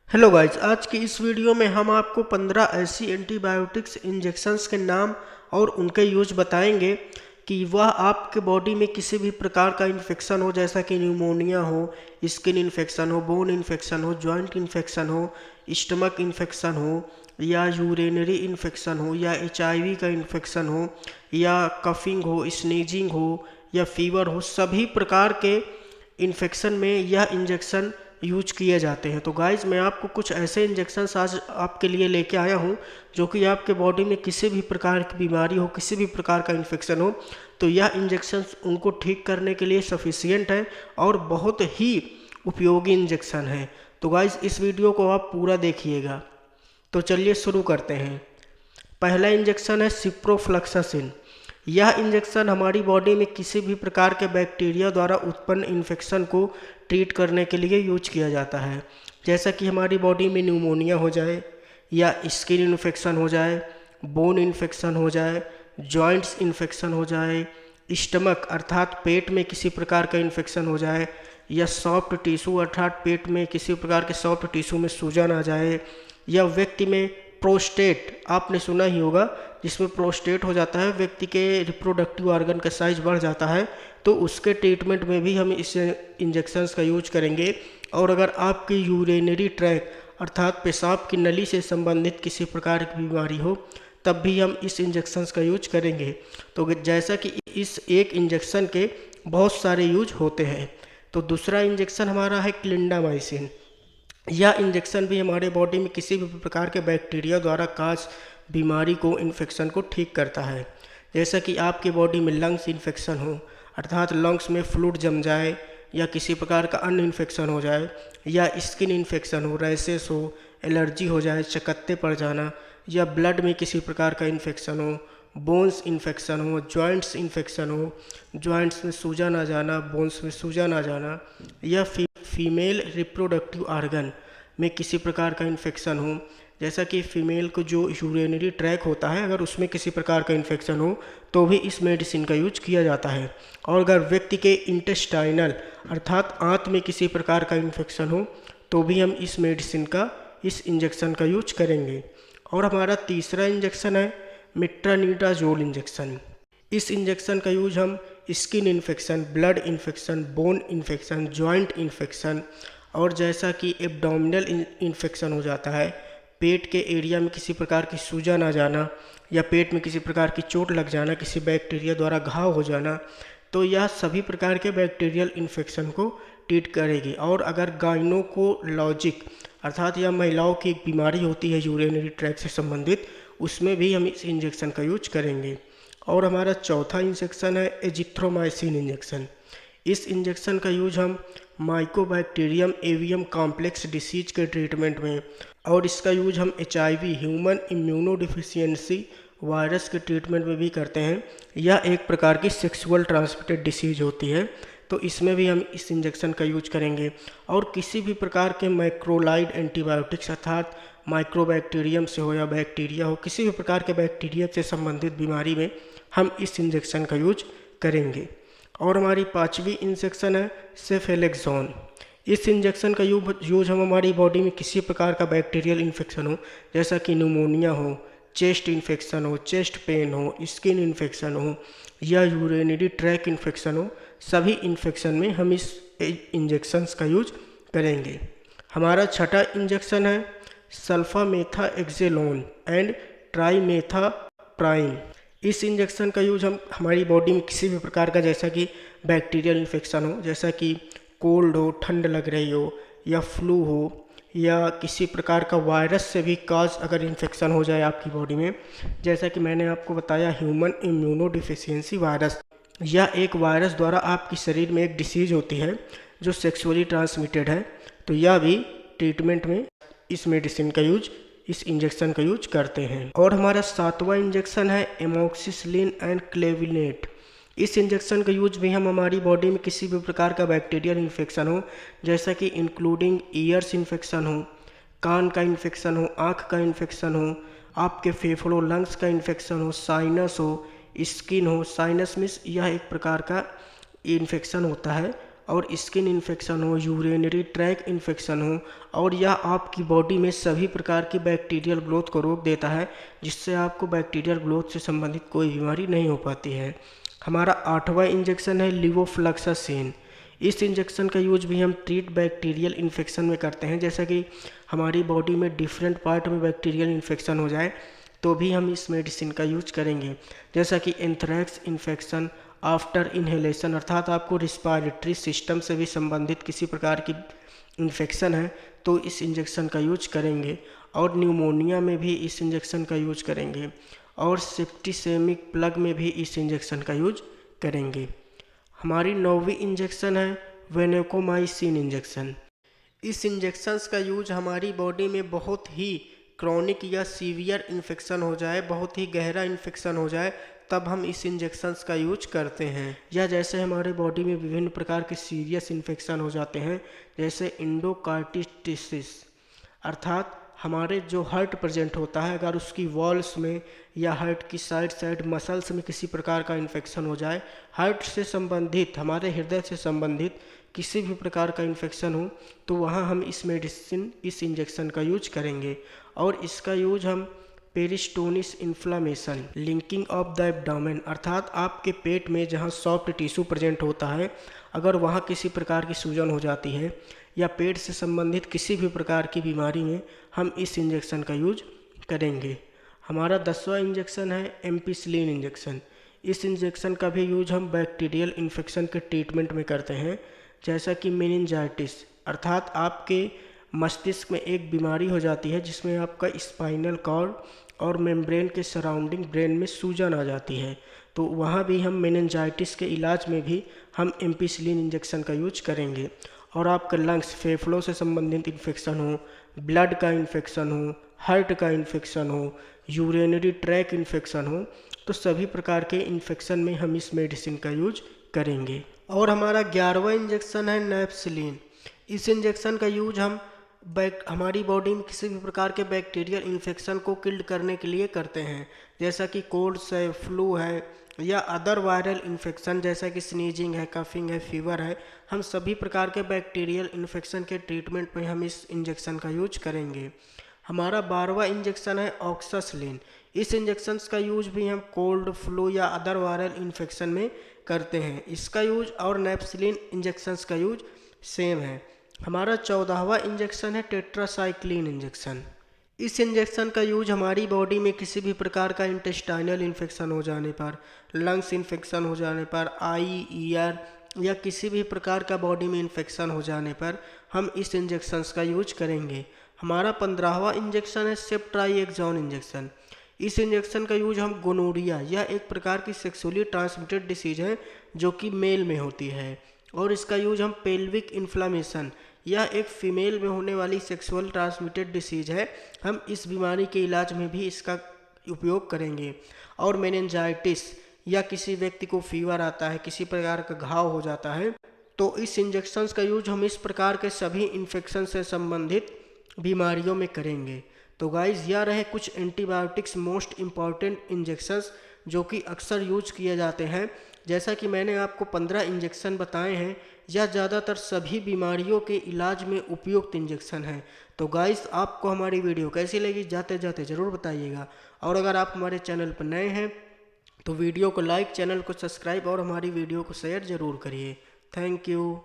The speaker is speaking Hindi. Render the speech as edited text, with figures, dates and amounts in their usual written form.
हेलो गाइज, आज की इस वीडियो में हम आपको 15 ऐसी एंटीबायोटिक्स इंजेक्शंस के नाम और उनके यूज बताएंगे कि वह आपके बॉडी में किसी भी प्रकार का इन्फेक्शन हो, जैसा कि न्यूमोनिया हो, स्किन इन्फेक्शन हो, बोन इन्फेक्शन हो, जॉइंट इन्फेक्शन हो, स्टमक इन्फेक्शन हो, या यूरिनरी इन्फेक्शन हो, या HIV का इन्फेक्शन हो, या कफिंग हो, स्नीजिंग हो, या फीवर हो, सभी प्रकार के इन्फेक्शन में यह इंजेक्शन यूज किए जाते हैं। तो गाइज, मैं आपको कुछ ऐसे इंजेक्शन्स आज आपके लिए लेके आया हूँ जो कि आपके बॉडी में किसी भी प्रकार की बीमारी हो, किसी भी प्रकार का इन्फेक्शन हो, तो यह इंजेक्शन्स उनको ठीक करने के लिए सफिशियंट है और बहुत ही उपयोगी इंजेक्शन है। तो गाइज, इस वीडियो को आप पूरा देखिएगा। तो चलिए शुरू करते हैं। पहला इंजेक्शन है सिप्रोफ्लक्सासिन। यह इंजेक्शन हमारी बॉडी में किसी भी प्रकार के बैक्टीरिया द्वारा उत्पन्न इन्फेक्शन को ट्रीट करने के लिए यूज किया जाता है। जैसा कि हमारी बॉडी में न्यूमोनिया हो जाए, या स्किन इन्फेक्शन हो जाए, बोन इन्फेक्शन हो जाए, जॉइंट्स इन्फेक्शन हो जाए, स्टमक अर्थात पेट में किसी प्रकार का इन्फेक्शन हो जाए, या सॉफ्ट टिश्यू अर्थात पेट में किसी प्रकार के सॉफ्ट टिश्यू में सूजन आ जाए, या व्यक्ति में प्रोस्टेट, आपने सुना ही होगा, जिसमें प्रोस्टेट हो जाता है, व्यक्ति के रिप्रोडक्टिव ऑर्गन का साइज बढ़ जाता है, तो उसके ट्रीटमेंट में भी हम इस इंजेक्शंस का यूज करेंगे। और अगर आपकी यूरिनरी ट्रैक अर्थात पेशाब की नली से संबंधित किसी प्रकार की बीमारी हो, तब भी हम इस इंजेक्शंस का यूज करेंगे। तो जैसा कि इस एक इंजेक्शन के बहुत सारे यूज होते हैं। तो दूसरा इंजेक्शन हमारा है क्लिंडामाइसिन। यह इंजेक्शन भी हमारे बॉडी में किसी भी प्रकार के बैक्टीरिया द्वारा काज बीमारी को, इन्फेक्शन को ठीक करता है। जैसा कि आपकी बॉडी में लंग्स इन्फेक्शन हो, अर्थात लंग्स में फ्लूइड जम जाए, या किसी प्रकार का अन्य इन्फेक्शन हो जाए, या स्किन इन्फेक्शन हो, रैशेस हो, एलर्जी हो जाए, चकत्ते पड़ जाना, या ब्लड में किसी प्रकार का इन्फेक्शन हो, बोन्स इन्फेक्शन हो, जॉइंट्स इन्फेक्शन हो, जॉइंट्स में सूजन आ जाना, बोन्स में सूजन आ जाना, या फीमेल रिप्रोडक्टिव ऑर्गन में किसी प्रकार का इन्फेक्शन हो, जैसा कि फीमेल को जो यूरिनरी ट्रैक होता है, अगर उसमें किसी प्रकार का इन्फेक्शन हो तो भी इस मेडिसिन का यूज किया जाता है। और अगर व्यक्ति के इंटेस्टाइनल अर्थात आंत में किसी प्रकार का इन्फेक्शन हो तो भी हम इस मेडिसिन का, इस इंजेक्शन का यूज करेंगे। और हमारा तीसरा इंजेक्शन है मेट्रानिडाजोल इंजेक्शन। इस इंजेक्शन का यूज हम skin infection, blood infection, bone infection, joint infection, और जैसा कि एब्डोमिनल इन्फेक्शन हो जाता है, पेट के एरिया में किसी प्रकार की सूजन आ जाना, या पेट में किसी प्रकार की चोट लग जाना, किसी बैक्टीरिया द्वारा घाव हो जाना, तो यह सभी प्रकार के बैक्टीरियल इन्फेक्शन को ट्रीट करेगी। और अगर गाइनोकोलॉजिक अर्थात यह महिलाओं की एक बीमारी होती है यूरिनरी ट्रैक से संबंधित, उसमें भी हम इस इंजेक्शन का यूज करेंगे। और हमारा चौथा इंजेक्शन है एजिथ्रोमाइसिन इंजेक्शन। इस इंजेक्शन का यूज हम माइकोबैक्टीरियम एवियम कॉम्प्लेक्स डिसीज के ट्रीटमेंट में, और इसका यूज हम HIV ह्यूमन इम्यूनोडिफिशियंसी वायरस के ट्रीटमेंट में भी करते हैं। यह एक प्रकार की सेक्सुअल ट्रांसमिटेड डिसीज होती है, तो इसमें भी हम इस इंजेक्शन का यूज करेंगे। और किसी भी प्रकार के मैक्रोलाइड एंटीबायोटिक्स अर्थात माइक्रोबैक्टीरियम से हो या बैक्टीरिया हो, किसी भी प्रकार के बैक्टीरिया से संबंधित बीमारी में हम इस इंजेक्शन का यूज करेंगे। और हमारी पांचवी इंजेक्शन है सेफेलेक्सोन। इस इंजेक्शन का यूज हम हमारी बॉडी में किसी प्रकार का बैक्टीरियल इन्फेक्शन हो, जैसा कि न्यूमोनिया हो, चेस्ट इन्फेक्शन हो, चेस्ट पेन हो, स्किन इन्फेक्शन हो, या यूरिनरी ट्रैक इन्फेक्शन हो, सभी इन्फेक्शन में हम इस इंजेक्शंस का यूज करेंगे। हमारा छठा इंजेक्शन है सल्फामेथाएक्सेलोन एंड ट्राइमेथाप्राइन। इस इंजेक्शन का यूज हम हमारी बॉडी में किसी भी प्रकार का, जैसा कि बैक्टीरियल इन्फेक्शन हो, जैसा कि कोल्ड हो, ठंड लग रही हो, या फ्लू हो, या किसी प्रकार का वायरस से भी काज अगर इन्फेक्शन हो जाए आपकी बॉडी में, जैसा कि मैंने आपको बताया ह्यूमन इम्यूनोडिफिशियंसी वायरस। यह एक वायरस द्वारा आपके शरीर में एक डिसीज होती है जो सेक्सुअली ट्रांसमिटेड है, तो यह भी ट्रीटमेंट में इस मेडिसिन का यूज, इस इंजेक्शन का यूज करते हैं। और हमारा सातवां इंजेक्शन है एमोक्सिसिलिन एंड क्लेविनेट। इस इंजेक्शन का यूज भी हम हमारी बॉडी में किसी भी प्रकार का बैक्टीरियल इन्फेक्शन हो, जैसा कि इंक्लूडिंग ईयर्स इन्फेक्शन हो, कान का इन्फेक्शन हो, आँख का इन्फेक्शन हो, आपके फेफड़ों लंग्स का इन्फेक्शन हो, साइनस हो, स्किन हो। साइनस में यह एक प्रकार का इन्फेक्शन होता है, और स्किन इन्फेक्शन हो, यूरिनरी ट्रैक इन्फेक्शन हो, और यह आपकी बॉडी में सभी प्रकार की बैक्टीरियल ग्रोथ को रोक देता है, जिससे आपको बैक्टीरियल ग्रोथ से संबंधित कोई बीमारी नहीं हो पाती है। हमारा 8वां इंजेक्शन है लिवोफ्लैक्सासिन। इस इंजेक्शन का यूज भी हम ट्रीट बैक्टीरियल इन्फेक्शन में करते हैं, जैसा कि हमारी बॉडी में डिफरेंट पार्ट में बैक्टीरियल इन्फेक्शन हो जाए तो भी हम इस मेडिसिन का यूज करेंगे, जैसा कि एंथ्रैक्स इन्फेक्शन आफ्टर इन्हेलेशन, अर्थात आपको रिस्पायरेटरी सिस्टम से भी संबंधित किसी प्रकार की इन्फेक्शन है तो इस इंजेक्शन का यूज करेंगे, और न्यूमोनिया में भी इस इंजेक्शन का यूज करेंगे, और सेप्टिसेमिक प्लग में भी इस इंजेक्शन का यूज करेंगे। हमारी 9वीं इंजेक्शन है वेनेकोमाइसिन इंजेक्शन। इस इंजेक्शंस का यूज हमारी बॉडी में बहुत ही क्रॉनिक या सीवियर इन्फेक्शन हो जाए, बहुत ही गहरा इन्फेक्शन हो जाए, तब हम इस इंजेक्शंस का यूज करते हैं। या जैसे हमारे बॉडी में विभिन्न प्रकार के सीरियस इन्फेक्शन हो जाते हैं, जैसे इंडोकार्टिटिस, अर्थात हमारे जो हार्ट प्रेजेंट होता है, अगर उसकी वॉल्स में या हार्ट की साइड मसल्स में किसी प्रकार का इन्फेक्शन हो जाए, हार्ट से संबंधित, हमारे हृदय से संबंधित किसी भी प्रकार का इन्फेक्शन हो, तो वहाँ हम इस मेडिसिन, इस इंजेक्शन का यूज करेंगे। और इसका यूज हम peritonitis inflammation, lining of the abdomen, अर्थात आपके पेट में जहाँ सॉफ्ट टिश्यू प्रेजेंट होता है, अगर वहाँ किसी प्रकार की सूजन हो जाती है या पेट से संबंधित किसी भी प्रकार की बीमारी में हम इस इंजेक्शन का यूज करेंगे। हमारा 10वां इंजेक्शन है एम्पिसिलिन इंजेक्शन। इस इंजेक्शन का भी यूज हम बैक्टीरियल इन्फेक्शन के ट्रीटमेंट में करते हैं, जैसा कि मेनिंजाइटिस, अर्थात आपके मस्तिष्क में एक बीमारी हो जाती है जिसमें आपका स्पाइनल कॉर्ड और मेम्ब्रेन के सराउंडिंग ब्रेन में सूजन आ जाती है, तो वहाँ भी हम मेनिंजाइटिस के इलाज में भी हम एम्पिसिलिन इंजेक्शन का यूज करेंगे। और आपका लंग्स, फेफड़ों से संबंधित इन्फेक्शन हो, ब्लड का इन्फेक्शन हो, हार्ट का इन्फेक्शन हो, यूरिनरी ट्रैक इन्फेक्शन हो, तो सभी प्रकार के इन्फेक्शन में हम इस मेडिसिन का यूज करेंगे। और हमारा 11वां इंजेक्शन है नेपसिलिन। इस इंजेक्शन का यूज हम हमारी बॉडी में किसी भी प्रकार के बैक्टीरियल इन्फेक्शन को किल्ड करने के लिए करते हैं, जैसा कि कोल्ड्स है, फ्लू है, या अदर वायरल इन्फेक्शन जैसा कि स्नीजिंग है, कफिंग है, फीवर है। हम सभी प्रकार के बैक्टीरियल इन्फेक्शन के ट्रीटमेंट में हम इस इंजेक्शन का यूज करेंगे। हमारा 12वां इंजेक्शन है ऑक्सासिलिन। इस इंजेक्शन का यूज भी हम कोल्ड, फ्लू या अदर वायरल इन्फेक्शन में करते हैं। इसका यूज और नेपसिलिन इंजेक्शंस का यूज सेम है। हमारा 14वां इंजेक्शन है टेट्रासाइक्लिन इंजेक्शन। इस इंजेक्शन का यूज हमारी बॉडी में किसी भी प्रकार का इंटेस्टाइनल इन्फेक्शन हो जाने पर, लंग्स इन्फेक्शन हो जाने पर, आई, ईयर या किसी भी प्रकार का बॉडी में इन्फेक्शन हो जाने पर हम इस इंजेक्शंस का यूज करेंगे। हमारा 15वां इंजेक्शन है सेप्ट्राइएक्सोन इंजेक्शन। इस इंजेक्शन का यूज हम गोनोरिया, यह एक प्रकार की सेक्सुअली ट्रांसमिटेड डिसीज है जो कि मेल में होती है, और इसका यूज हम पेल्विक इन्फ्लामेशन, यह एक फीमेल में होने वाली सेक्सुअल ट्रांसमिटेड डिसीज है, हम इस बीमारी के इलाज में भी इसका उपयोग करेंगे। और मेनिंजाइटिस या किसी व्यक्ति को फीवर आता है, किसी प्रकार का घाव हो जाता है, तो इस इंजेक्शंस का यूज हम इस प्रकार के सभी इन्फेक्शन से संबंधित बीमारियों में करेंगे। तो गाइज, यह रहे कुछ एंटीबायोटिक्स मोस्ट इम्पॉर्टेंट इंजेक्शंस जो कि अक्सर यूज किए जाते हैं। जैसा कि मैंने आपको 15 इंजेक्शन बताए हैं, यह ज़्यादातर सभी बीमारियों के इलाज में उपयुक्त इंजेक्शन है। तो गाइस, आपको हमारी वीडियो कैसी लगी जाते जाते ज़रूर बताइएगा, और अगर आप हमारे चैनल पर नए हैं तो वीडियो को लाइक, चैनल को सब्सक्राइब और हमारी वीडियो को शेयर ज़रूर करिए। Thank you.